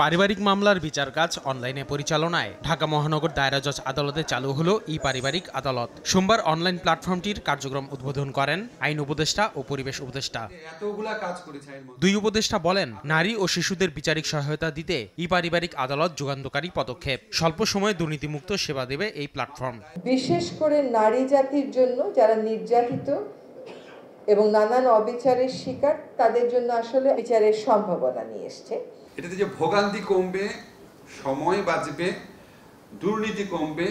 পারিবারিক মামলার বিচার কাজ অনলাইনে পরিচালনায় ঢাকা মহানগর দায়রা জজ আদালতে চালু হলো ই পারিবারিক আদালত। সোমবার অনলাইন প্ল্যাটফর্মটির কার্যক্রম উদ্বোধন করেন আইন উপদেষ্টা ও পরিবেশ উপদেষ্টা। দুই উপদেষ্টা বলেন, নারী ও শিশুদের বিচারিক সহায়তা দিতে ই পারিবারিক আদালত যুগান্তকারী পদক্ষেপ। স্বল্প সময়ে দুর্নীতিমুক্ত সেবা দেবে এই প্ল্যাটফর্ম। বিশেষ করে নারী জাতির জন্য যারা নির্যাতিত এবং নানান অবিচারের শিকার, তাদের জন্য আসলে বিচারের সম্ভাবনা নিয়ে এসছে। এটাতে যে ভোগান্তি কমবে, সময় বাঁচবে, দুর্নীতি কমবে,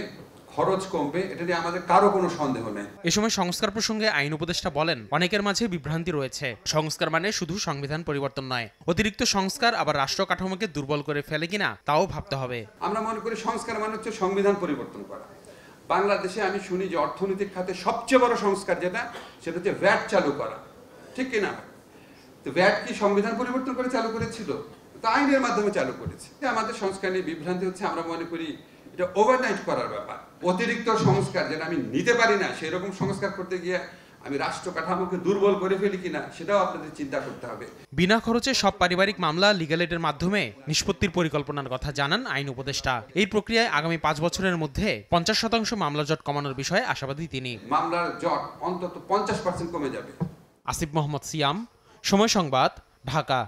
খরচ কমবে, এটা নিয়ে আমাদের কারো কোনো সন্দেহ নেই। এ সময় সংস্কার প্রসঙ্গে আইন উপদেষ্টা বলেন, অনেকের মাঝে বিভ্রান্তি রয়েছে। সংস্কার মানে শুধু সংবিধান পরিবর্তন নয়, অতিরিক্ত সংস্কার আবার রাষ্ট্র কাঠামোকে দুর্বল করে ফেলে কিনা তাও ভাবতে হবে। আমরা মনে করি সংস্কার মানে হচ্ছে সংবিধান পরিবর্তন করা। বাংলাদেশে আমি শুনি যে অর্থনৈতিক খাতে সবচেয়ে বড় সংস্কার সেটা হচ্ছে ভ্যাট চালু করা, ঠিক কিনা? তো ভ্যাট কি সংবিধান পরিবর্তন করে চালু করেছিল? তো আইনের মাধ্যমে চালু করেছে। আমাদের সংস্কার নিয়ে বিভ্রান্তি হচ্ছে, আমরা মনে করি এটা ওভারনাইট করার ব্যাপার। অতিরিক্ত সংস্কার যেটা আমি নিতে পারি না, সেই রকম সংস্কার করতে গিয়ে আমি রাষ্ট্র কাঠামোকে দুর্বল করে ফেলি কিনা, সেটাও আপনাদের চিন্তা করতে হবে। বিনা খরচে সব পারিবারিক মামলা লিগ্যাল এডের মাধ্যমে নিষ্পত্তির পরিকল্পনার কথা জানান আইন উপদেষ্টা। এই প্রক্রিয়ায় আগামী 5 বছরের মধ্যে 50% মামলা জট কমানোর বিষয়ে আশাবাদী তিনি। মামলার জট অন্তত 50% কমে যাবে। আসিফ মোহাম্মদ সিয়াম, সময় সংবাদ, ঢাকা।